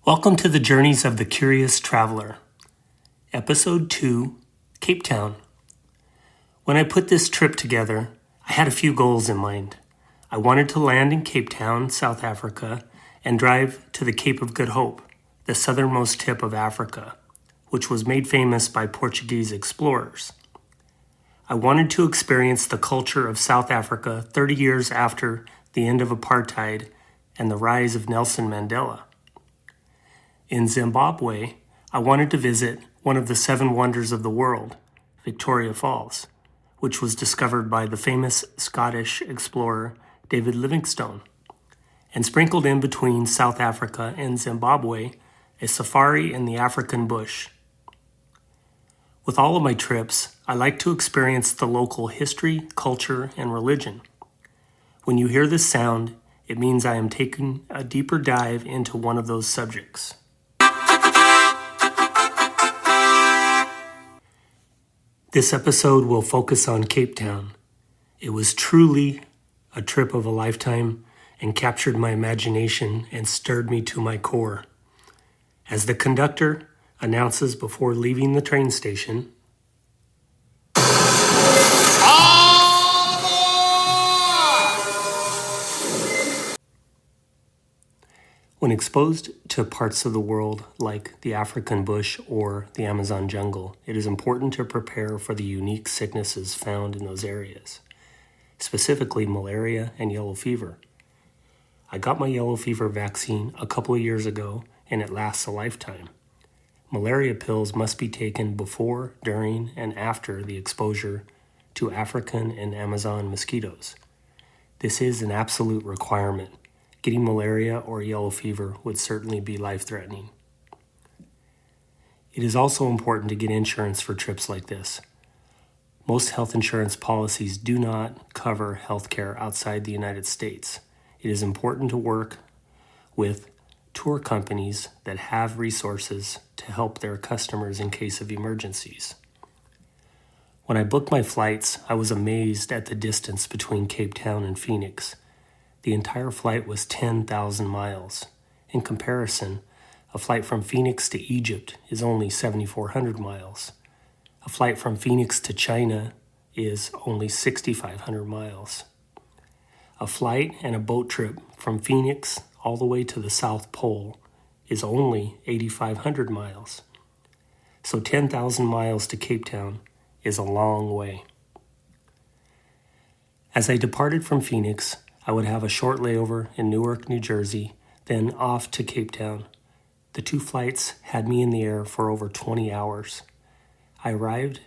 Welcome to the Journeys of the Curious Traveler, Episode 2, Cape Town. When I put this trip together, I had a few goals in mind. I wanted to land in Cape Town, South Africa, and drive to the Cape of Good Hope, the southernmost tip of Africa, which was made famous by Portuguese explorers. I wanted to experience the culture of South Africa 30 years after the end of apartheid and the rise of Nelson Mandela. In Zimbabwe, I wanted to visit one of the 7 wonders of the world, Victoria Falls, which was discovered by the famous Scottish explorer David Livingstone. And sprinkled in between South Africa and Zimbabwe, a safari in the African bush. With all of my trips, I like to experience the local history, culture, and religion. When you hear this sound, it means I am taking a deeper dive into one of those subjects. This episode will focus on Cape Town. It was truly a trip of a lifetime and captured my imagination and stirred me to my core. As the conductor announces before leaving the train station, when exposed to parts of the world like the African bush or the Amazon jungle, it is important to prepare for the unique sicknesses found in those areas, specifically malaria and yellow fever. I got my yellow fever vaccine a couple of years ago, and it lasts a lifetime. Malaria pills must be taken before, during, and after the exposure to African and Amazon mosquitoes. This is an absolute requirement. Getting malaria or yellow fever would certainly be life-threatening. It is also important to get insurance for trips like this. Most health insurance policies do not cover health care outside the United States. It is important to work with tour companies that have resources to help their customers in case of emergencies. When I booked my flights, I was amazed at the distance between Cape Town and Phoenix. The entire flight was 10,000 miles. In comparison, a flight from Phoenix to Egypt is only 7,400 miles. A flight from Phoenix to China is only 6,500 miles. A flight and a boat trip from Phoenix all the way to the South Pole is only 8,500 miles. So 10,000 miles to Cape Town is a long way. As I departed from Phoenix, I would have a short layover in Newark, New Jersey, then off to Cape Town. The 2 flights had me in the air for over 20 hours. I arrived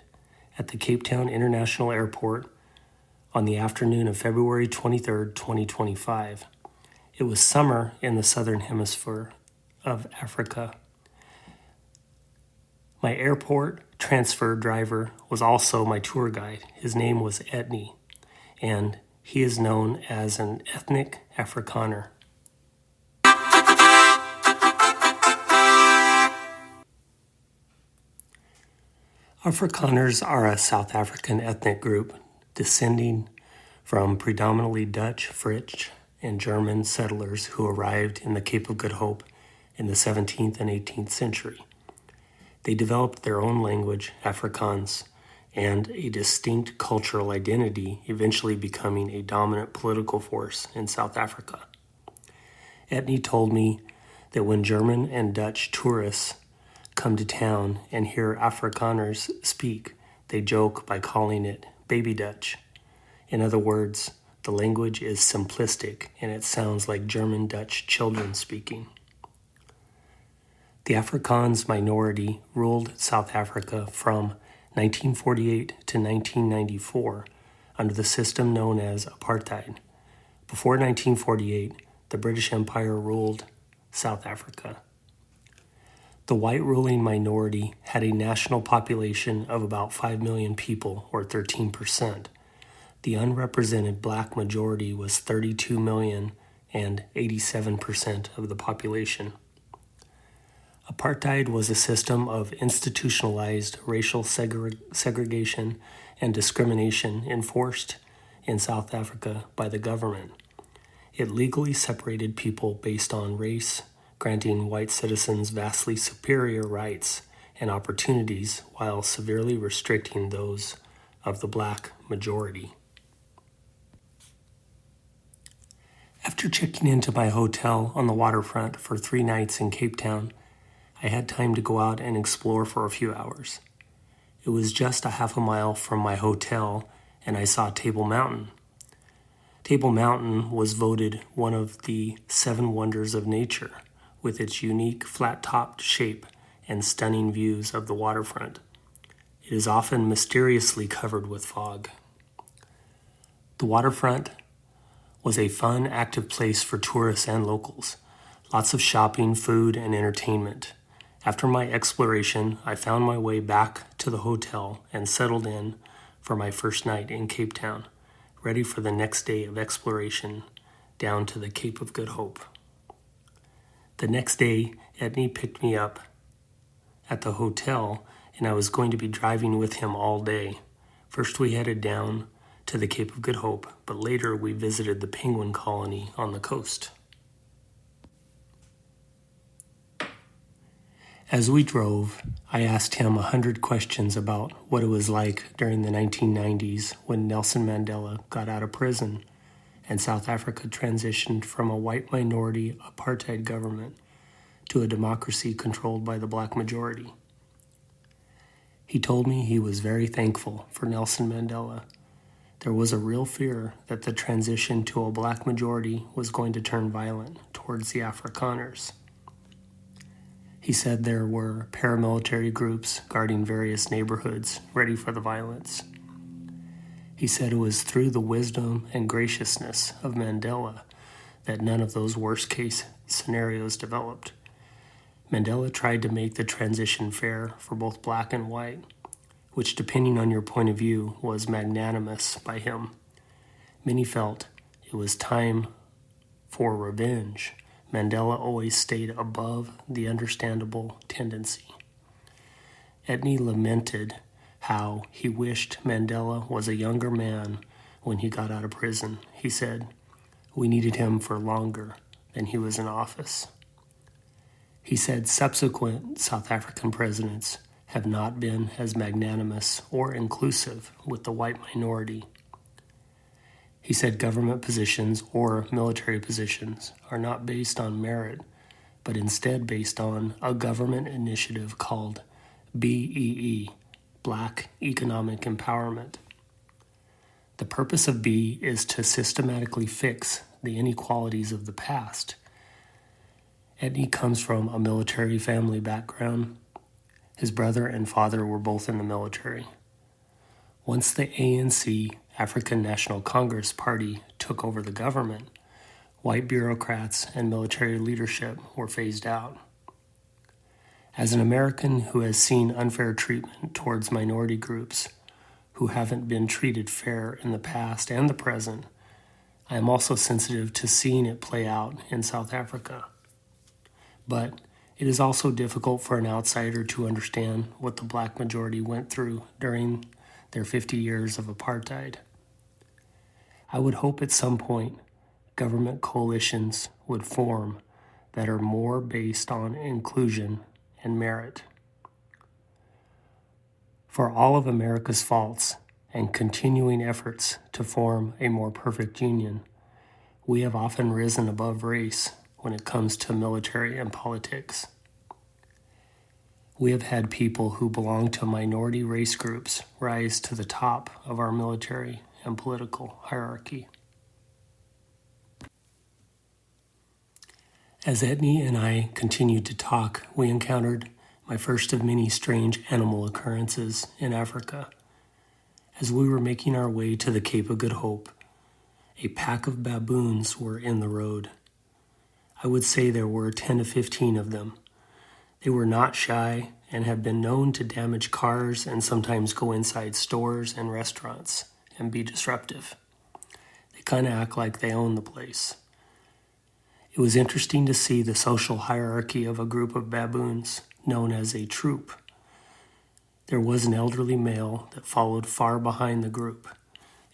at the Cape Town International Airport on the afternoon of February 23, 2025. It was summer in the southern hemisphere of Africa. My airport transfer driver was also my tour guide. His name was Etnie, and he is known as an ethnic Afrikaner. Afrikaners are a South African ethnic group descending from predominantly Dutch, French, and German settlers who arrived in the Cape of Good Hope in the 17th and 18th century. They developed their own language, Afrikaans, and a distinct cultural identity, eventually becoming a dominant political force in South Africa. Etnie told me that when German and Dutch tourists come to town and hear Afrikaners speak, they joke by calling it baby Dutch. In other words, the language is simplistic and it sounds like German Dutch children speaking. The Afrikaans minority ruled South Africa from 1948 to 1994 under the system known as apartheid. Before 1948, the British Empire ruled South Africa. The white ruling minority had a national population of about 5 million people, or 13%. The unrepresented black majority was 32 million and 87% of the population. Apartheid was a system of institutionalized racial segregation and discrimination enforced in South Africa by the government. It legally separated people based on race, granting white citizens vastly superior rights and opportunities while severely restricting those of the black majority. After checking into my hotel on the waterfront for 3 nights in Cape Town, I had time to go out and explore for a few hours. It was just a half a mile from my hotel, and I saw Table Mountain. Table Mountain was voted one of the 7 wonders of nature, with its unique flat-topped shape and stunning views of the waterfront. It is often mysteriously covered with fog. The waterfront was a fun, active place for tourists and locals. Lots of shopping, food, and entertainment. After my exploration, I found my way back to the hotel and settled in for my first night in Cape Town, ready for the next day of exploration down to the Cape of Good Hope. The next day, Edney picked me up at the hotel, and I was going to be driving with him all day. First, we headed down to the Cape of Good Hope, but later we visited the penguin colony on the coast. As we drove, I asked him 100 questions about what it was like during the 1990s when Nelson Mandela got out of prison and South Africa transitioned from a white minority apartheid government to a democracy controlled by the black majority. He told me he was very thankful for Nelson Mandela. There was a real fear that the transition to a black majority was going to turn violent towards the Afrikaners. He said there were paramilitary groups guarding various neighborhoods ready for the violence. He said it was through the wisdom and graciousness of Mandela that none of those worst-case scenarios developed. Mandela tried to make the transition fair for both black and white, which, depending on your point of view, was magnanimous by him. Many felt it was time for revenge. Mandela always stayed above the understandable tendency. Edney lamented how he wished Mandela was a younger man when he got out of prison. He said, "We needed him for longer than he was in office." He said subsequent South African presidents have not been as magnanimous or inclusive with the white minority. He said government positions or military positions are not based on merit, but instead based on a government initiative called BEE, Black Economic Empowerment. The purpose of B is to systematically fix the inequalities of the past. Edney comes from a military family background. His brother and father were both in the military. Once the ANC, African National Congress Party, took over the government, white bureaucrats and military leadership were phased out. As an American who has seen unfair treatment towards minority groups who haven't been treated fair in the past and the present, I am also sensitive to seeing it play out in South Africa. But it is also difficult for an outsider to understand what the black majority went through during their 50 years of apartheid. I would hope at some point government coalitions would form that are more based on inclusion and merit. For all of America's faults and continuing efforts to form a more perfect union, we have often risen above race when it comes to military and politics. We have had people who belong to minority race groups rise to the top of our military and political hierarchy. As Edney and I continued to talk, we encountered my first of many strange animal occurrences in Africa. As we were making our way to the Cape of Good Hope, a pack of baboons were in the road. I would say there were 10 to 15 of them. They were not shy and have been known to damage cars and sometimes go inside stores and restaurants and be disruptive. They kind of act like they own the place. It was interesting to see the social hierarchy of a group of baboons known as a troop. There was an elderly male that followed far behind the group.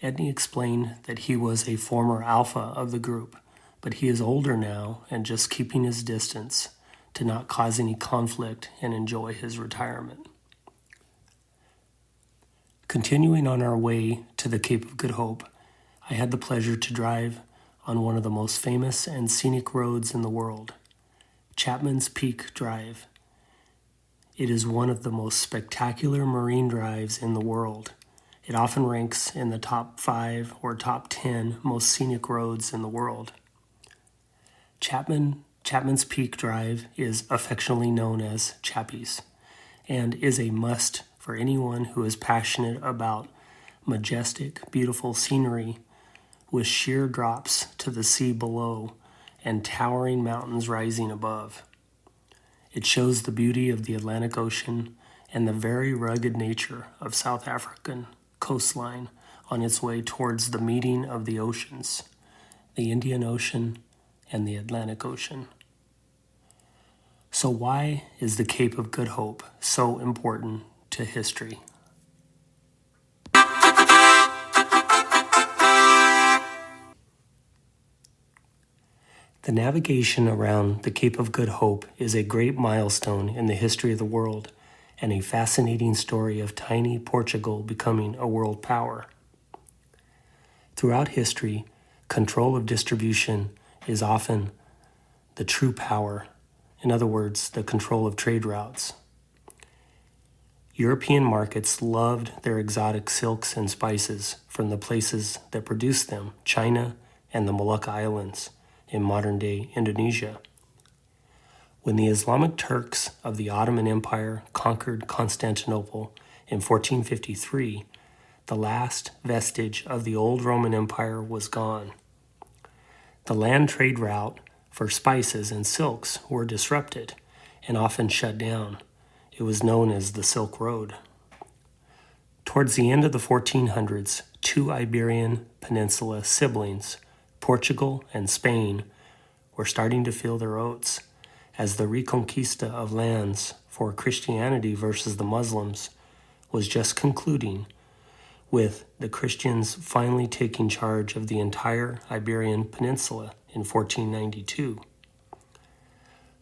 Edney explained that he was a former alpha of the group, but he is older now and just keeping his distance to not cause any conflict and enjoy his retirement. Continuing on our way to the Cape of Good Hope, I had the pleasure to drive on one of the most famous and scenic roads in the world, Chapman's Peak Drive. It is one of the most spectacular marine drives in the world. It often ranks in the top 5 or top 10 most scenic roads in the world. Chapman's Peak Drive is affectionately known as Chappies and is a must for anyone who is passionate about majestic, beautiful scenery with sheer drops to the sea below and towering mountains rising above. It shows the beauty of the Atlantic Ocean and the very rugged nature of South African coastline on its way towards the meeting of the oceans, the Indian Ocean and the Atlantic Ocean. So why is the Cape of Good Hope so important to history? The navigation around the Cape of Good Hope is a great milestone in the history of the world and a fascinating story of tiny Portugal becoming a world power. Throughout history, control of distribution is often the true power, in other words, the control of trade routes. European markets loved their exotic silks and spices from the places that produced them, China and the Molucca Islands in modern-day Indonesia. When the Islamic Turks of the Ottoman Empire conquered Constantinople in 1453, the last vestige of the old Roman Empire was gone. The land trade route for spices and silks were disrupted and often shut down. It was known as the Silk Road. Towards the end of the 1400s, two Iberian Peninsula siblings, Portugal and Spain, were starting to feel their oats as the reconquista of lands for Christianity versus the Muslims was just concluding, with the Christians finally taking charge of the entire Iberian Peninsula in 1492.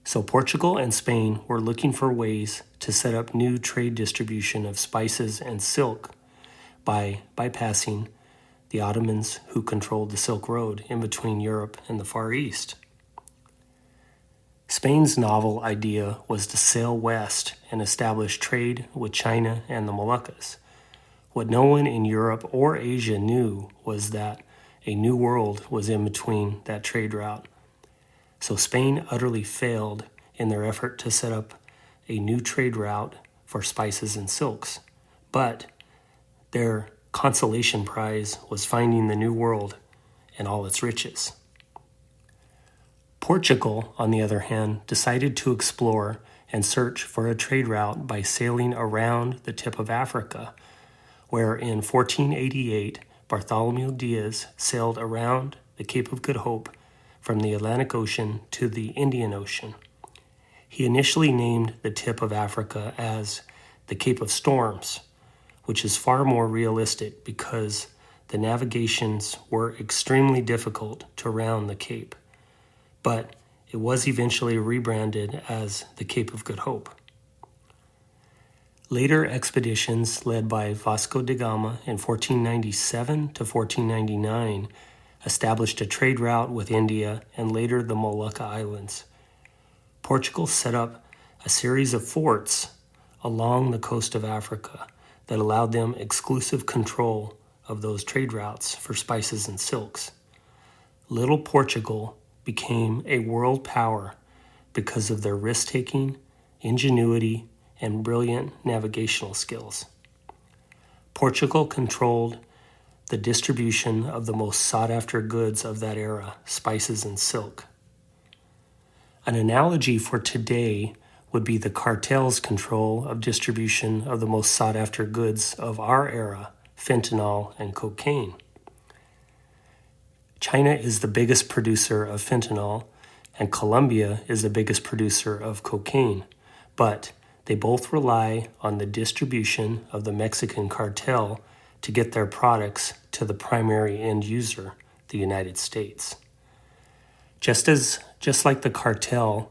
So Portugal and Spain were looking for ways to set up new trade distribution of spices and silk by bypassing the Ottomans who controlled the Silk Road in between Europe and the Far East. Spain's novel idea was to sail west and establish trade with China and the Moluccas. What no one in Europe or Asia knew was that a new world was in between that trade route. So Spain utterly failed in their effort to set up a new trade route for spices and silks. But their consolation prize was finding the new world and all its riches. Portugal, on the other hand, decided to explore and search for a trade route by sailing around the tip of Africa, where in 1488 Bartholomew Diaz sailed around the Cape of Good Hope from the Atlantic Ocean to the Indian Ocean. He initially named the tip of Africa as the Cape of Storms, which is far more realistic because the navigations were extremely difficult to round the Cape, but it was eventually rebranded as the Cape of Good Hope. Later expeditions led by Vasco da Gama in 1497 to 1499 established a trade route with India and later the Molucca Islands. Portugal set up a series of forts along the coast of Africa that allowed them exclusive control of those trade routes for spices and silks. Little Portugal became a world power because of their risk-taking, ingenuity, and brilliant navigational skills. Portugal controlled the distribution of the most sought-after goods of that era, spices and silk. An analogy for today would be the cartel's control of distribution of the most sought-after goods of our era, fentanyl and cocaine. China is the biggest producer of fentanyl, and Colombia is the biggest producer of cocaine, but they both rely on the distribution of the Mexican cartel to get their products to the primary end user, the United States. Just like the cartel,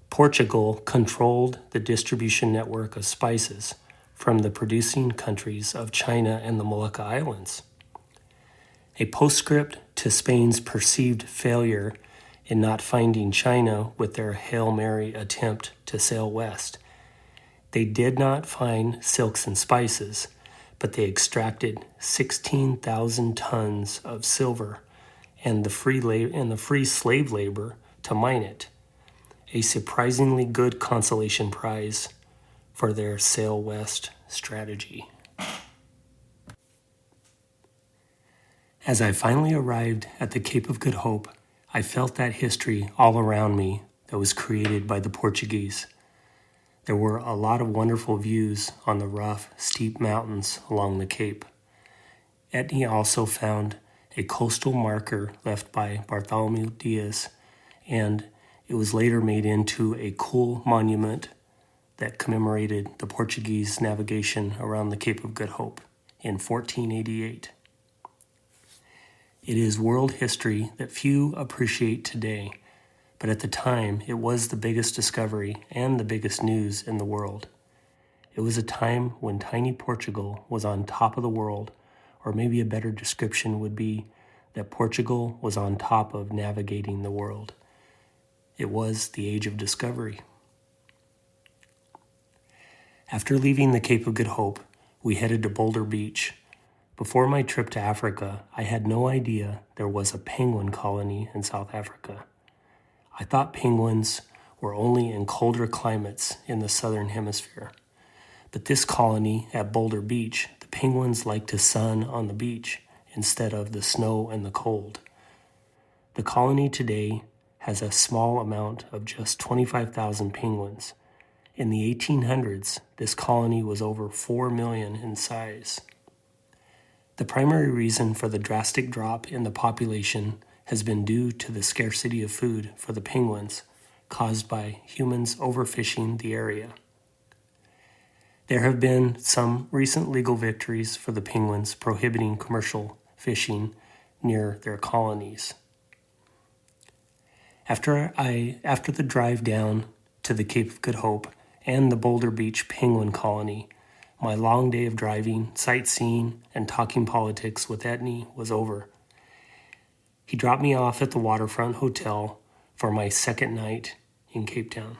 Portugal controlled the distribution network of spices from the producing countries of China and the Molucca Islands. A postscript to Spain's perceived failure in not finding China with their Hail Mary attempt to sail west. They did not find silks and spices, but they extracted 16,000 tons of silver and the free slave labor to mine it, a surprisingly good consolation prize for their sail west strategy. As I finally arrived at the Cape of Good Hope, I felt that history all around me that was created by the Portuguese. There were a lot of wonderful views on the rough, steep mountains along the Cape. Etne also found a coastal marker left by Bartholomew Diaz, and it was later made into a cool monument that commemorated the Portuguese navigation around the Cape of Good Hope in 1488. It is world history that few appreciate today, but at the time it was the biggest discovery and the biggest news in the world. It was a time when tiny Portugal was on top of the world, or maybe a better description would be that Portugal was on top of navigating the world. It was the age of discovery. After leaving the Cape of Good Hope, we headed to Boulder Beach. Before my trip to Africa, I had no idea there was a penguin colony in South Africa. I thought penguins were only in colder climates in the southern hemisphere. But this colony at Boulder Beach, the penguins like to sun on the beach instead of the snow and the cold. The colony today has a small amount of just 25,000 penguins. In the 1800s, this colony was over 4 million in size. The primary reason for the drastic drop in the population has been due to the scarcity of food for the penguins caused by humans overfishing the area. There have been some recent legal victories for the penguins prohibiting commercial fishing near their colonies. After the drive down to the Cape of Good Hope and the Boulder Beach penguin colony, my long day of driving, sightseeing, and talking politics with Etne was over. He dropped me off at the waterfront hotel for my second night in Cape Town.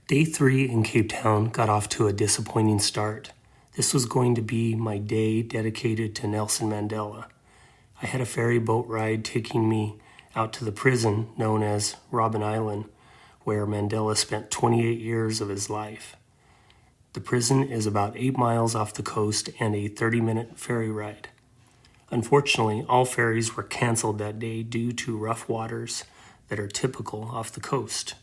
Day 3 in Cape Town got off to a disappointing start. This was going to be my day dedicated to Nelson Mandela. I had a ferry boat ride taking me out to the prison known as Robben Island, where Mandela spent 28 years of his life. The prison is about 8 miles off the coast and a 30-minute ferry ride. Unfortunately, all ferries were canceled that day due to rough waters that are typical off the coast.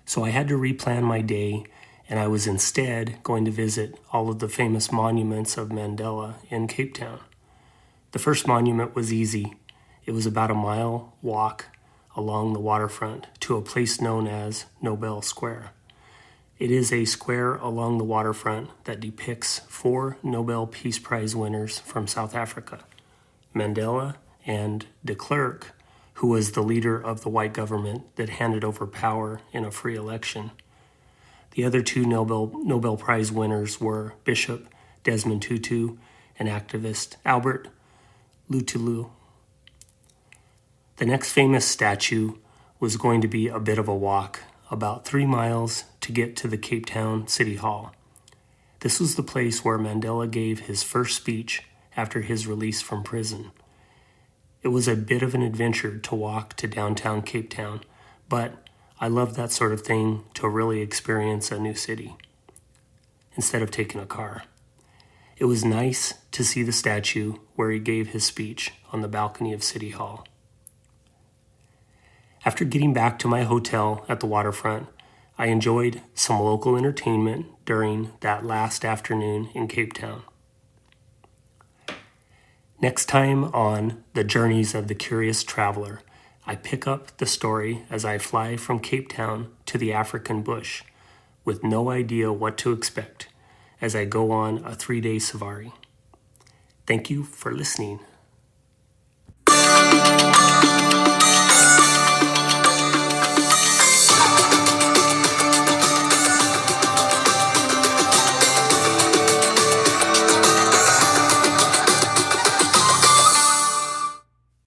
So I had to replan my day, and I was instead going to visit all of the famous monuments of Mandela in Cape Town. The first monument was easy. It was about a mile walk along the waterfront to a place known as Nobel Square. It is a square along the waterfront that depicts 4 Nobel Peace Prize winners from South Africa, Mandela and de Klerk, who was the leader of the white government that handed over power in a free election. The other 2 Nobel Prize winners were Bishop Desmond Tutu and activist Albert Lutulu. The next famous statue was going to be a bit of a walk, about 3 miles to get to the Cape Town City Hall. This was the place where Mandela gave his first speech after his release from prison. It was a bit of an adventure to walk to downtown Cape Town, but I love that sort of thing to really experience a new city instead of taking a car. It was nice to see the statue where he gave his speech on the balcony of City Hall. After getting back to my hotel at the waterfront, I enjoyed some local entertainment during that last afternoon in Cape Town. Next time on The Journeys of the Curious Traveler, I pick up the story as I fly from Cape Town to the African bush with no idea what to expect as I go on a 3-day safari. Thank you for listening.